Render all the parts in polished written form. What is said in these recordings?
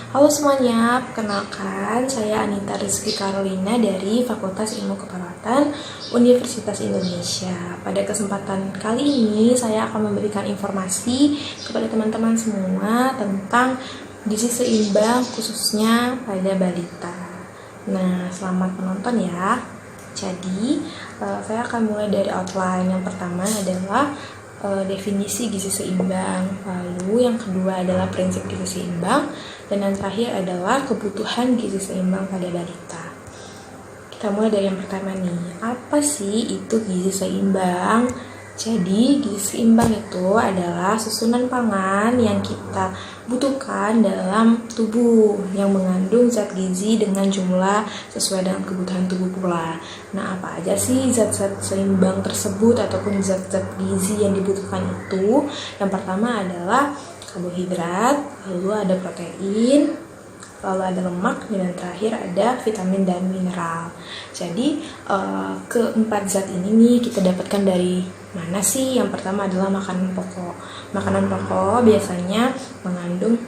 Halo semuanya, perkenalkan saya Anita Rizky Carolina dari Fakultas Ilmu Keperawatan Universitas Indonesia. Pada kesempatan kali ini saya akan memberikan informasi kepada teman-teman semua tentang gizi seimbang khususnya pada balita. Nah, selamat menonton ya. Jadi, saya akan mulai dari outline. Yang pertama adalah definisi gizi seimbang, lalu yang kedua adalah prinsip gizi seimbang, dan yang terakhir adalah kebutuhan gizi seimbang pada balita. Kita mulai dari yang pertama nih, apa sih itu gizi seimbang? Jadi gizi seimbang itu adalah susunan pangan yang kita butuhkan dalam tubuh yang mengandung zat gizi dengan jumlah sesuai dengan kebutuhan tubuh pula. Nah, apa aja sih zat-zat seimbang tersebut ataupun zat-zat gizi yang dibutuhkan itu? Yang pertama adalah karbohidrat, lalu ada protein, lalu ada lemak, dan yang terakhir ada vitamin dan mineral. Jadi keempat zat ini nih kita dapatkan dari mana sih? Yang pertama adalah makanan pokok. Makanan pokok biasanya mengandung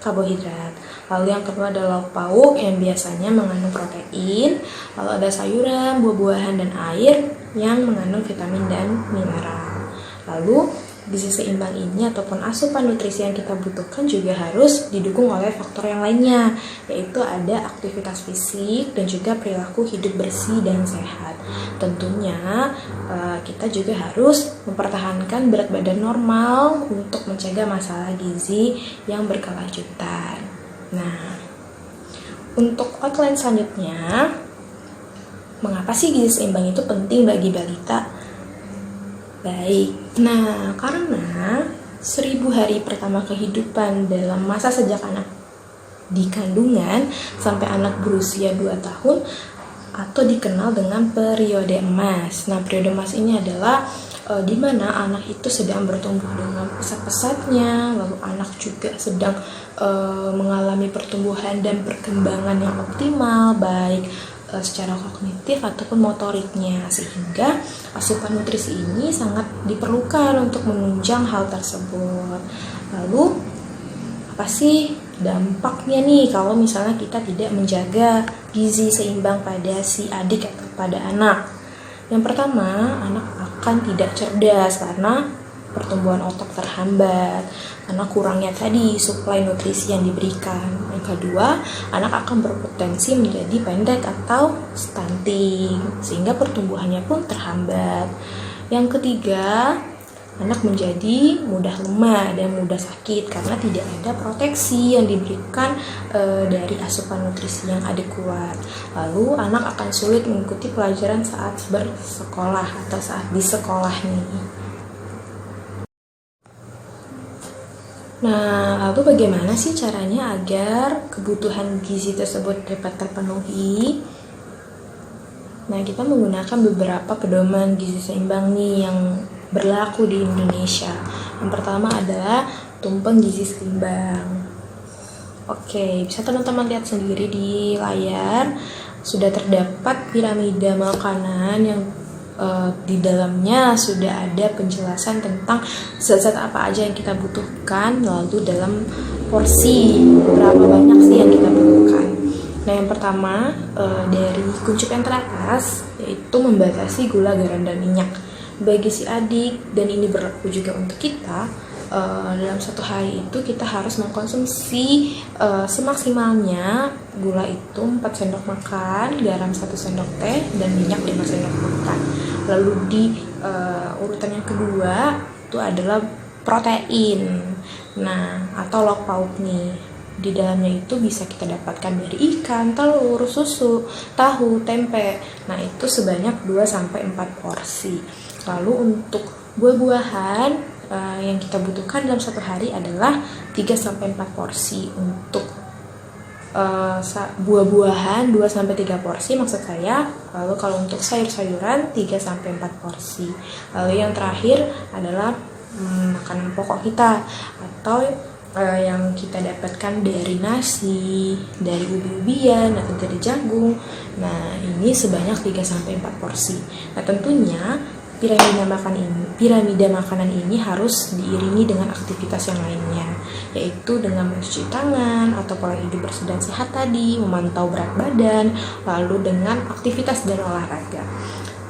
karbohidrat. Lalu yang kedua adalah lauk pauk yang biasanya mengandung protein. Lalu ada sayuran, buah-buahan, dan air yang mengandung vitamin dan mineral. Lalu gizi seimbang ini ataupun asupan nutrisi yang kita butuhkan juga harus didukung oleh faktor yang lainnya, yaitu ada aktivitas fisik dan juga perilaku hidup bersih dan sehat. Tentunya kita juga harus mempertahankan berat badan normal untuk mencegah masalah gizi yang berkelanjutan. Nah, untuk outline selanjutnya, mengapa sih gizi seimbang itu penting bagi balita? Baik, nah karena 1000 hari pertama kehidupan dalam masa sejak anak di kandungan sampai anak berusia 2 tahun atau dikenal dengan periode emas. Nah, periode emas ini adalah di mana anak itu sedang bertumbuh dengan pesat-pesatnya, lalu anak juga sedang mengalami pertumbuhan dan perkembangan yang optimal, baik secara kognitif ataupun motoriknya, sehingga asupan nutrisi ini sangat diperlukan untuk menunjang hal tersebut. Lalu apa sih dampaknya nih kalau misalnya kita tidak menjaga gizi seimbang pada si adik atau pada anak? Yang pertama, anak akan tidak cerdas karena pertumbuhan otak terhambat karena kurangnya tadi suplai nutrisi yang diberikan. Yang kedua, anak akan berpotensi menjadi pendek atau stunting sehingga pertumbuhannya pun terhambat. Yang ketiga, anak menjadi mudah lemah dan mudah sakit karena tidak ada proteksi yang diberikan dari asupan nutrisi yang adekuat. Lalu anak akan sulit mengikuti pelajaran saat bersekolah atau saat di sekolah nih. Nah, lalu bagaimana sih caranya agar kebutuhan gizi tersebut dapat terpenuhi? Nah, kita menggunakan beberapa pedoman gizi seimbang nih yang berlaku di Indonesia. Yang pertama adalah tumpeng gizi seimbang. Oke, bisa teman-teman lihat sendiri di layar. Sudah terdapat piramida makanan yang di dalamnya sudah ada penjelasan tentang zat-zat apa aja yang kita butuhkan, lalu dalam porsi berapa banyak sih yang kita butuhkan. Nah, yang pertama dari kuncup yang teratas yaitu membatasi gula, garam, dan minyak bagi si adik, dan ini berlaku juga untuk kita. Dalam satu hari itu kita harus mengkonsumsi semaksimalnya gula itu 4 sendok makan, garam 1 sendok teh, dan minyak 5 sendok makan. Lalu di urutan yang kedua itu adalah protein, nah atau lauk pauk nih. Di dalamnya itu bisa kita dapatkan dari ikan, telur, susu, tahu, tempe. Nah, itu sebanyak 2-4 porsi. Lalu untuk buah-buahan yang kita butuhkan dalam satu hari adalah 3-4 porsi. Untuk buah-buahan 2-3 porsi maksud saya. Lalu kalau untuk sayur-sayuran 3-4 porsi. Lalu yang terakhir adalah makanan pokok kita atau yang kita dapatkan dari nasi, dari ubi-ubian, atau dari jagung. Nah, ini sebanyak 3-4 porsi. Nah, tentunya piramida makanan ini harus diiringi dengan aktivitas yang lainnya, yaitu dengan mencuci tangan atau pola hidup bersih dan sehat tadi, memantau berat badan, lalu dengan aktivitas dan olahraga.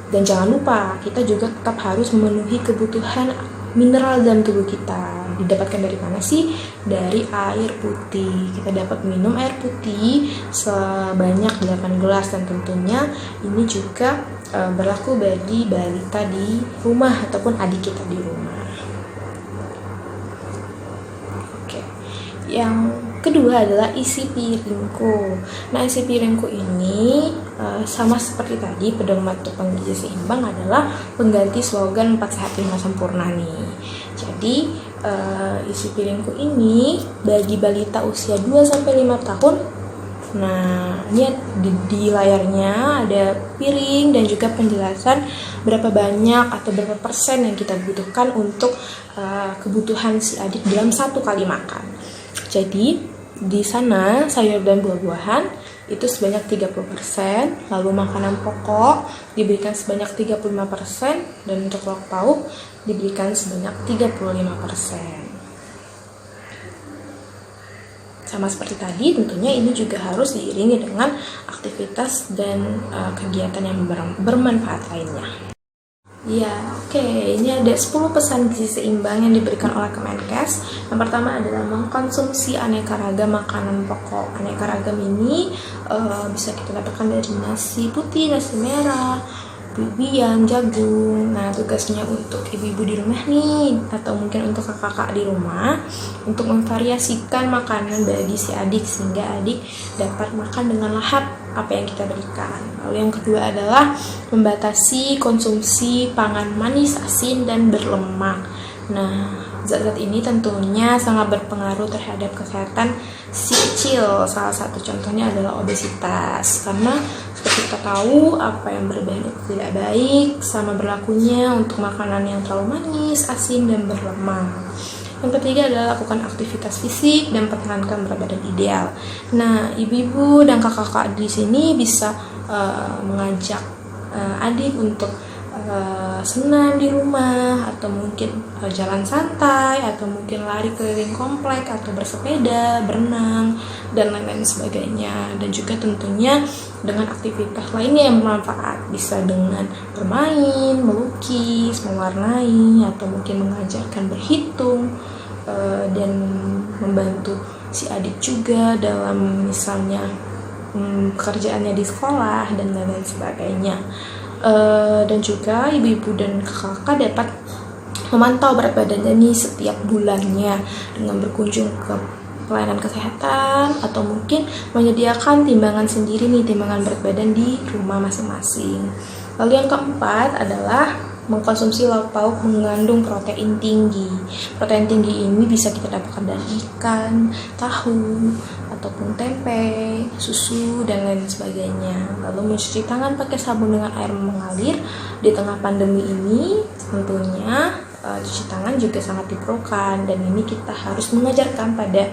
Dan jangan lupa, kita juga tetap harus memenuhi kebutuhan mineral dalam tubuh kita. Didapatkan dari mana sih? Dari air putih. Kita dapat minum air putih sebanyak 8 gelas, dan tentunya ini juga berlaku bagi balita di rumah ataupun adik kita di rumah. Oke. Yang kedua adalah isi piringku. Nah, isi piringku ini sama seperti tadi, pedoman untuk penggizi seimbang adalah pengganti slogan 4 sehat 5 sempurna nih. Jadi isi piringku ini bagi balita usia 2-5 tahun. Nah, ini di layarnya ada piring dan juga penjelasan berapa banyak atau berapa persen yang kita butuhkan untuk kebutuhan si adik dalam satu kali makan. Jadi di sana sayur dan buah-buahan itu sebanyak 30%, lalu makanan pokok diberikan sebanyak 35%, dan untuk lauk pauk diberikan sebanyak 35%. Sama seperti tadi, tentunya ini juga harus diiringi dengan aktivitas dan kegiatan yang bermanfaat lainnya. Ya, oke. Ini ada 10 pesan gizi seimbang yang diberikan oleh Kemenkes. Yang pertama adalah mengkonsumsi aneka ragam makanan pokok. Aneka ragam ini bisa kita dapatkan dari nasi putih, nasi merah, buah-buahan, jagung. Nah, tugasnya untuk ibu-ibu di rumah nih, atau mungkin untuk kakak-kakak di rumah, untuk memvariasikan makanan bagi si adik sehingga adik dapat makan dengan lahap apa yang kita berikan. Lalu yang kedua adalah membatasi konsumsi pangan manis, asin, dan berlemak. Nah, zat-zat ini tentunya sangat berpengaruh terhadap kesehatan si kecil. Salah satu contohnya adalah obesitas, karena seperti kita tahu apa yang berbahaya tidak baik sama berlakunya untuk makanan yang terlalu manis, asin, dan berlemak. Yang ketiga adalah lakukan aktivitas fisik dan pertahankan berat badan ideal. Nah, ibu-ibu dan kakak-kakak di sini bisa mengajak adik untuk senam di rumah, atau mungkin jalan santai, atau mungkin lari keliling komplek, atau bersepeda, berenang, dan lain-lain sebagainya. Dan juga tentunya dengan aktivitas lainnya yang bermanfaat, bisa dengan bermain, melukis, mewarnai, atau mungkin mengajarkan berhitung, dan membantu si adik juga dalam misalnya pekerjaannya di sekolah dan lain-lain sebagainya. Dan juga ibu-ibu dan kakak dapat memantau berat badannya nih setiap bulannya dengan berkunjung ke pelayanan kesehatan, atau mungkin menyediakan timbangan sendiri nih, timbangan berat badan di rumah masing-masing. Lalu yang keempat adalah mengkonsumsi lauk pauk mengandung protein tinggi. Protein tinggi ini bisa kita dapatkan dari ikan, tahu, ataupun tempe, susu, dan lain sebagainya. Lalu mencuci tangan pakai sabun dengan air mengalir di tengah pandemi ini, tentunya cuci tangan juga sangat diperlukan, dan ini kita harus mengajarkan pada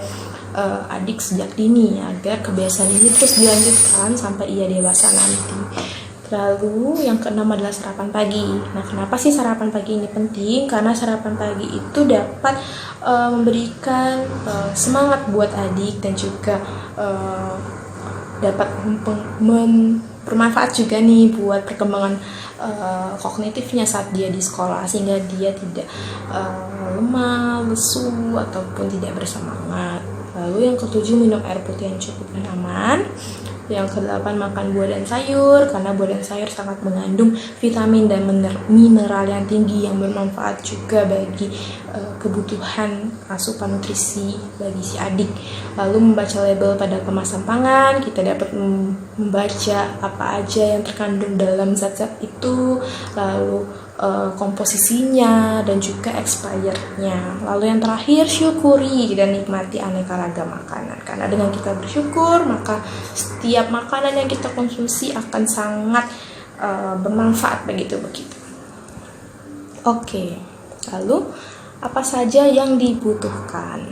adik sejak dini agar kebiasaan ini terus dilanjutkan sampai ia dewasa nanti. Lalu yang keenam adalah sarapan pagi. Nah, kenapa sih sarapan pagi ini penting? Karena sarapan pagi itu dapat memberikan semangat buat adik, dan juga dapat bermanfaat juga nih buat perkembangan kognitifnya saat dia di sekolah, sehingga dia tidak lemah, lesu, ataupun tidak bersemangat. Lalu yang ketujuh, minum air putih yang cukup dan aman. Yang kedelapan, makan buah dan sayur, karena buah dan sayur sangat mengandung vitamin dan mineral yang tinggi yang bermanfaat juga bagi kebutuhan asupan nutrisi bagi si adik. Lalu membaca label pada kemasan pangan, kita dapat membaca apa aja yang terkandung dalam zat-zat itu, lalu komposisinya, dan juga expirednya. Lalu yang terakhir, syukuri dan nikmati aneka ragam makanan, karena dengan kita bersyukur maka setiap makanan yang kita konsumsi akan sangat bermanfaat bagi tubuh kita. Oke, lalu apa saja yang dibutuhkan?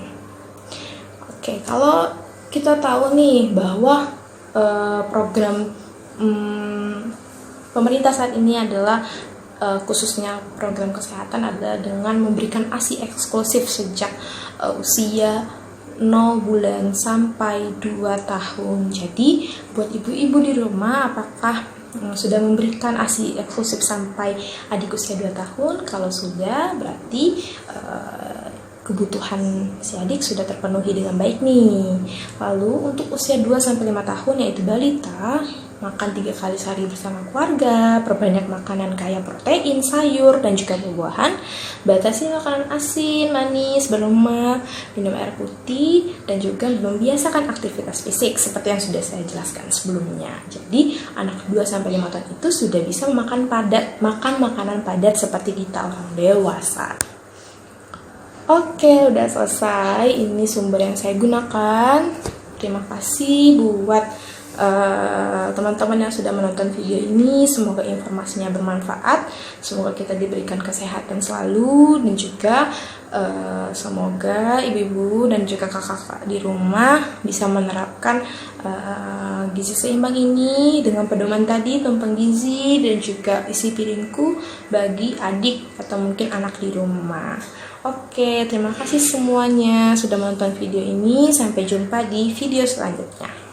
Oke, kalau kita tahu nih bahwa program pemerintah saat ini adalah khususnya program kesehatan adalah dengan memberikan ASI eksklusif sejak usia 0 bulan sampai 2 tahun. Jadi buat ibu-ibu di rumah, apakah sudah memberikan ASI eksklusif sampai adik usia 2 tahun? Kalau sudah, berarti kebutuhan si adik sudah terpenuhi dengan baik nih. Lalu untuk usia 2-5 tahun yaitu balita, makan 3 kali sehari bersama keluarga, perbanyak makanan kaya protein, sayur, dan juga buah-buahan, batasi makanan asin, manis, berlemak, minum air putih, dan juga membiasakan aktivitas fisik seperti yang sudah saya jelaskan sebelumnya. Jadi anak 2-5 tahun itu sudah bisa makan makanan padat seperti kita orang dewasa. Oke, udah selesai. Ini sumber yang saya gunakan. Terima kasih buat teman-teman yang sudah menonton video ini. Semoga informasinya bermanfaat. Semoga kita diberikan kesehatan selalu, dan juga semoga ibu-ibu dan juga kakak-kakak di rumah bisa menerapkan gizi seimbang ini dengan pedoman tadi, tumpeng gizi dan juga isi piringku bagi adik atau mungkin anak di rumah. Oke, terima kasih semuanya sudah menonton video ini. Sampai jumpa di video selanjutnya.